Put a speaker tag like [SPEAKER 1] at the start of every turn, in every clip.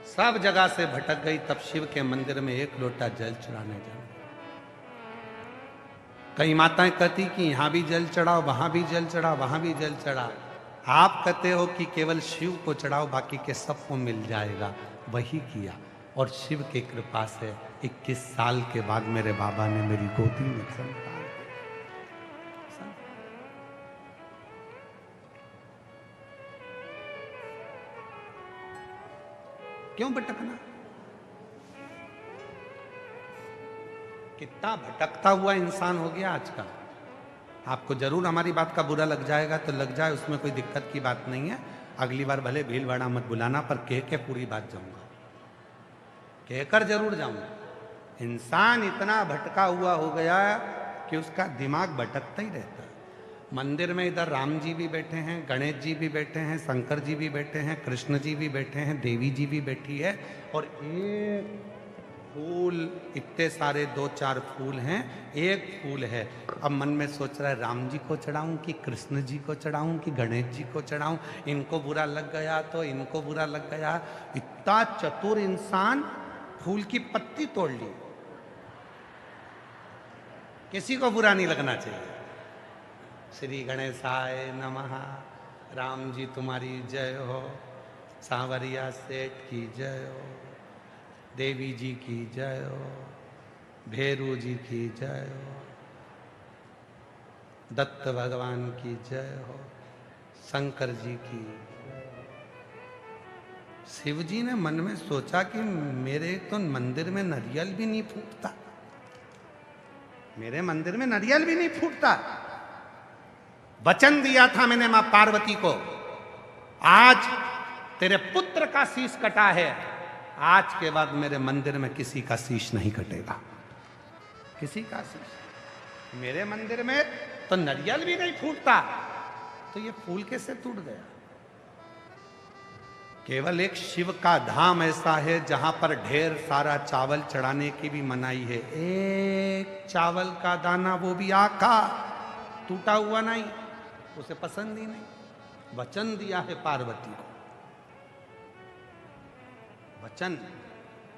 [SPEAKER 1] सब जगह से भटक गई, तब शिव के मंदिर में एक लोटा जल चढ़ाने जाना। कई माताएं कहती कि यहां भी जल चढ़ाओ, वहां भी जल चढ़ाओ, वहां भी जल चढ़ाओ। आप कहते हो कि केवल शिव को चढ़ाओ, बाकी के सबको मिल जाएगा। वही किया और शिव की कृपा से 21 साल के बाद मेरे बाबा ने मेरी गोदी में संतान। क्यों भटकना? कितना भटकता हुआ इंसान हो गया आज का। आपको जरूर हमारी बात का बुरा लग जाएगा तो लग जाए, उसमें कोई दिक्कत की बात नहीं है। अगली बार भले भीड़ भाड़ा मत बुलाना, पर कह के पूरी बात जाऊंगा, कहकर जरूर जाऊंगा। इंसान इतना भटका हुआ हो गया कि उसका दिमाग भटकता ही रहता है। मंदिर में इधर राम जी भी बैठे हैं, गणेश जी भी बैठे हैं, शंकर जी भी बैठे हैं, कृष्ण जी भी बैठे हैं, देवी जी भी बैठी है, और एक फूल, इतने सारे 2-4 फूल हैं, एक फूल है। अब मन में सोच रहा है राम जी को चढ़ाऊं कि कृष्ण जी को चढ़ाऊं कि गणेश जी को चढ़ाऊं, इनको बुरा लग गया तो इनको बुरा लग गया। इतना चतुर इंसान, फूल की पत्ती तोड़ ली। किसी को बुरा नहीं लगना चाहिए। श्री गणेशाय नमः, राम जी तुम्हारी जय हो, सांवरिया सेठ की जय हो, देवी जी की जय हो, भैरू जी की जय हो, दत्त भगवान की जय हो, शंकर जी की। शिव जी ने मन में सोचा कि मेरे तो मंदिर में नारियल भी नहीं फूटता, मेरे मंदिर में नारियल भी नहीं फूटता। वचन दिया था मैंने मां पार्वती को, आज तेरे पुत्र का शीश कटा है, आज के बाद मेरे मंदिर में किसी का शीश नहीं कटेगा, किसी का शीश। मेरे मंदिर में तो नारियल भी नहीं फूटता, तो ये फूल कैसे टूट गया? केवल एक शिव का धाम ऐसा है जहां पर ढेर सारा चावल चढ़ाने की भी मनाही है। एक चावल का दाना, वो भी आका, टूटा हुआ नहीं, उसे पसंद ही नहीं। वचन दिया है पार्वती को, वचन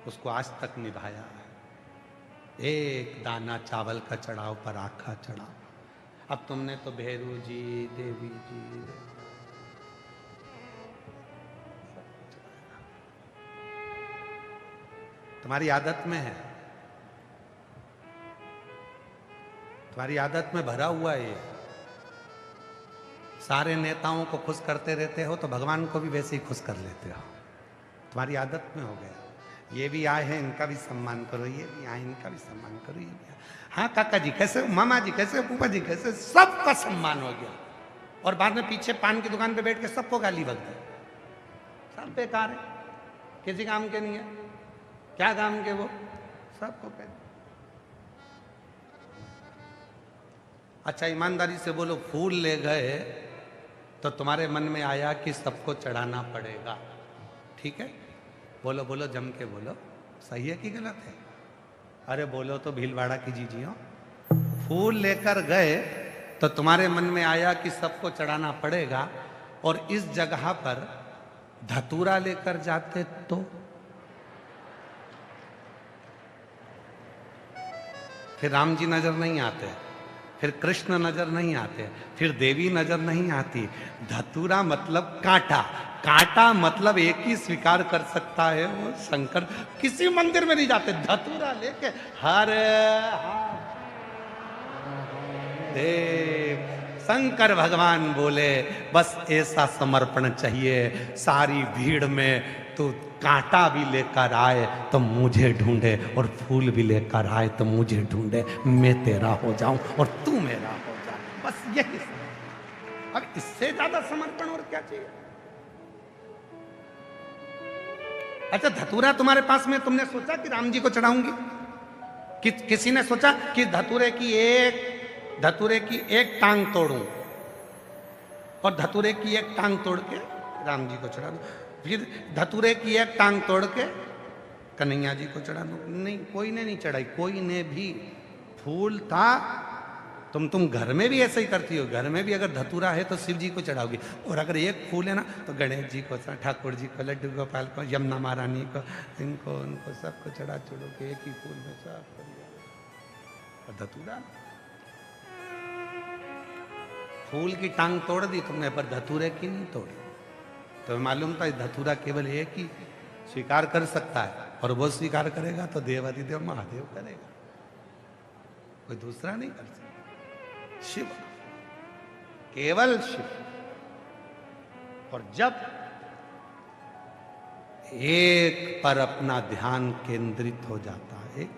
[SPEAKER 1] उसको आज तक निभाया है। एक दाना चावल का चढ़ाओ पर आखा चढ़ाओ। अब तुमने तो भैरू जी, देवी जी, तुम्हारी आदत में है, तुम्हारी आदत में भरा हुआ है। सारे नेताओं को खुश करते रहते हो तो भगवान को भी वैसे ही खुश कर लेते हो, तुम्हारी आदत में हो गया। ये भी आए हैं, इनका भी सम्मान करो, ये भी आए, इनका भी सम्मान करो, ये भी। हाँ काका जी कैसे, मामा जी कैसे, फूफा जी कैसे, सबका सम्मान हो गया। और बाद में पीछे पान की दुकान पे बैठ के सबको गाली बक दी। सब बेकार है, किसी काम के नहीं है। क्या काम के वो, सबको कह। अच्छा ईमानदारी से बोलो, फूल ले गए तो तुम्हारे मन में आया कि सबको चढ़ाना पड़ेगा, ठीक है? बोलो बोलो, जम के बोलो, सही है कि गलत है? अरे बोलो तो भीलवाड़ा की जीजियो। फूल लेकर गए तो तुम्हारे मन में आया कि सबको चढ़ाना पड़ेगा, और इस जगह पर धतूरा लेकर जाते तो फिर राम जी नजर नहीं आते, फिर कृष्ण नजर नहीं आते, फिर देवी नजर नहीं आती। धतूरा मतलब कांटा, कांटा मतलब एक ही स्वीकार कर सकता है, वो शंकर। किसी मंदिर में नहीं जाते, धतूरा लेके हर देव शंकर भगवान बोले बस ऐसा समर्पण चाहिए। सारी भीड़ में तू कांटा भी लेकर आए तो मुझे ढूंढे, और फूल भी लेकर आए तो मुझे ढूंढे, मैं तेरा हो जाऊं और तू मेरा हो जा, बस यही। अब इससे ज्यादा समर्पण और क्या चाहिए? अच्छा धतूरा तुम्हारे पास में, तुमने सोचा कि राम जी को चढ़ाऊंगी? किसी ने सोचा कि धतूरे की एक टांग तोड़ूं और धतूरे की एक टांग तोड़ के राम जी को चढ़ा दूं, फिर धतूरे की एक टांग तोड़ के कन्हैया जी को चढ़ा दूं? नहीं, कोई ने नहीं चढ़ाई, कोई ने भी। फूल था तुम घर में भी ऐसे ही करती हो। घर में भी अगर धतूरा है तो शिव जी को चढ़ाओगी, और अगर एक फूल है ना तो गणेश जी को, ठाकुर जी को, लड्डू गोपाल को, यमुना महारानी को, इनको उनको सबको चढ़ा चढ़ो के एक ही फूल में सब कर दिया। और धतूरा, फूल की टांग तोड़ दी तुमने पर धतूरे की नहीं तोड़ी। तो मालूम था धतूरा केवल एक ही स्वीकार कर सकता है, और वो स्वीकार करेगा तो देवाधिदेव महादेव करेगा, कोई दूसरा नहीं कर सकता। शिव, केवल शिव। और जब एक पर अपना ध्यान केंद्रित हो जाता है, एक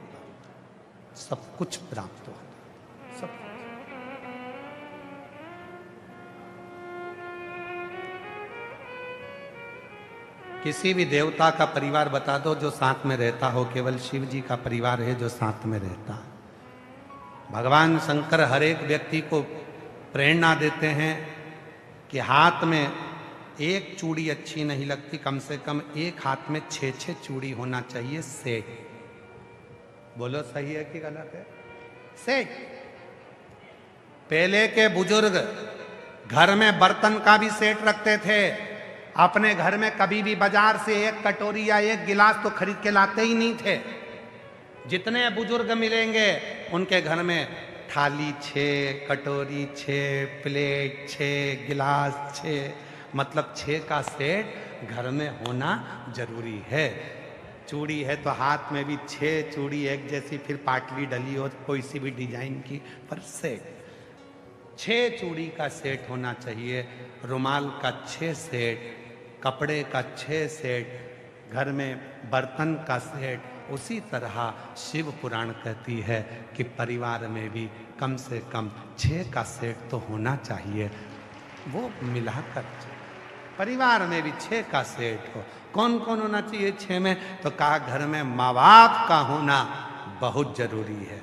[SPEAKER 1] सब कुछ प्राप्त हो जाता है, सब। किसी भी देवता का परिवार बता दो जो साथ में रहता हो, केवल शिव जी का परिवार है जो साथ में रहता है। भगवान शंकर हर एक व्यक्ति को प्रेरणा देते हैं कि हाथ में एक चूड़ी अच्छी नहीं लगती, कम से कम एक हाथ में 6 चूड़ी होना चाहिए, सेट। बोलो सही है कि गलत है? सेट। पहले के बुजुर्ग घर में बर्तन का भी सेट रखते थे। अपने घर में कभी भी बाजार से एक कटोरी या एक गिलास तो खरीद के लाते ही नहीं थे। जितने बुजुर्ग मिलेंगे उनके घर में थाली 6, कटोरी 6, प्लेट 6, गिलास 6, मतलब 6 का सेट घर में होना जरूरी है। चूड़ी है तो हाथ में भी 6 चूड़ी एक जैसी, फिर पाटली डली हो कोई सी भी डिजाइन की, पर सेट 6 चूड़ी का सेट होना चाहिए। रुमाल का 6 सेट, कपड़े का 6 सेट, घर में बर्तन का सेट। उसी तरह शिव पुराण कहती है कि परिवार में भी कम से कम 6 का सेट तो होना चाहिए। वो मिलाकर परिवार में भी 6 का सेट हो। कौन कौन होना चाहिए 6 में? तो कहा घर में माँ बाप का होना बहुत जरूरी है,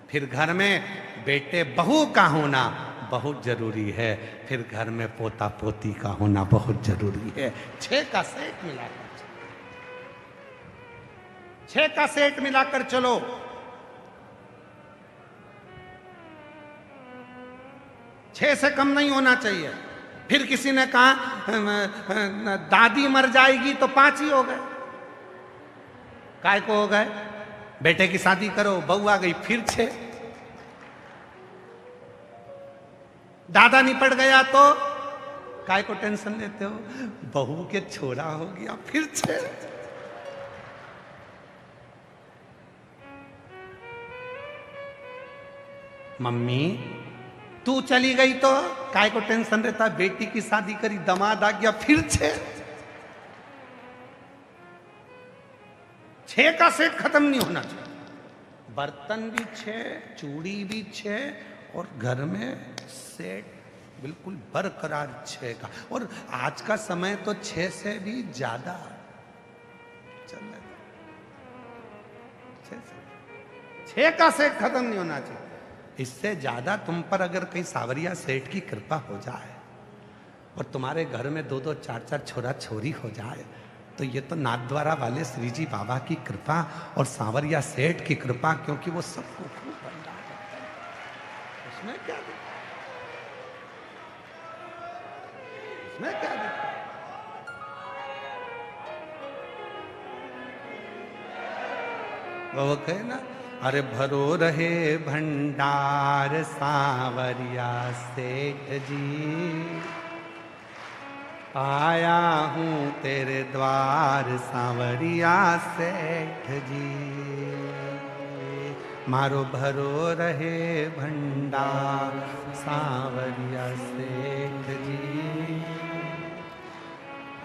[SPEAKER 1] फिर घर में बेटे बहू का होना बहुत जरूरी है, फिर घर में पोता पोती का होना बहुत जरूरी है। 6 का सेट मिलाकर, 6 का सेट मिलाकर चलो। छह से कम नहीं होना चाहिए। फिर किसी ने कहा दादी मर जाएगी तो 5 ही हो गए। काय को हो गए? बेटे की शादी करो, बहू आ गई फिर 6। दादा निपट गया तो काय को टेंशन लेते हो? बहू के छोरा हो गया फिर 6। मम्मी तू चली गई तो काय को टेंशन रहता? बेटी की शादी करी, दामाद आ गया फिर 6। 6 का सेट खत्म नहीं होना चाहिए। बर्तन भी 6, चूड़ी भी 6, और घर में सेट बिल्कुल बरकरार 6 का। और आज का समय तो 6 से भी ज्यादा चल रहा है। 6 का सेट खत्म नहीं होना चाहिए। इससे ज्यादा तुम पर अगर कहीं सावरिया सेठ की कृपा हो जाए और तुम्हारे घर में 2-2, 4-4 छोरा छोरी हो जाए, तो ये तो नाथद्वारा वाले श्री जी बाबा की कृपा और सावरिया सेठ की कृपा, क्योंकि वो सबको खूब भंडार करते हैं। उसमें क्या दिक्कत? उसमें क्या दिक्कत? वो कहे ना, अरे भरो रहे भंडार सावरिया सेठ जी, आया हूँ तेरे द्वार सावरिया सेठ जी। मारो भरो रहे भंडार सावरिया सेठ जी,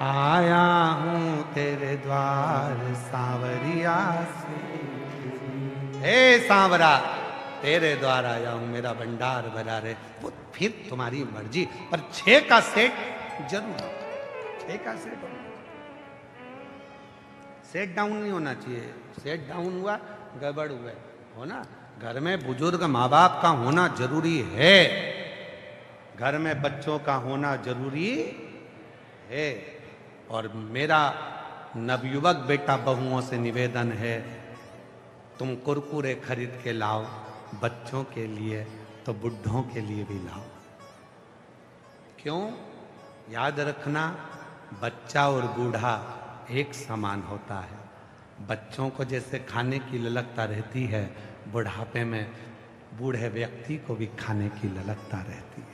[SPEAKER 1] आया हूँ तेरे द्वार सावरिया सेठ। हे सांवरा, तेरे द्वारा आया हूं, मेरा भंडार भरा रहे। वो फिर तुम्हारी मर्जी, पर 6 का सेट जरूर। 6 का सेट होना, सेट डाउन नहीं होना चाहिए। सेट डाउन हुआ गड़बड़ हुआ हो ना। घर में बुजुर्ग माँ बाप का होना जरूरी है, घर में बच्चों का होना जरूरी है। और मेरा नवयुवक बेटा बहुओं से निवेदन है, तुम कुरकुरे खरीद के लाओ बच्चों के लिए, तो बुढ़ों के लिए भी लाओ। क्यों? याद रखना, बच्चा और बूढ़ा एक समान होता है। बच्चों को जैसे खाने की ललकता रहती है, बुढ़ापे में बूढ़े व्यक्ति को भी खाने की ललकता रहती है।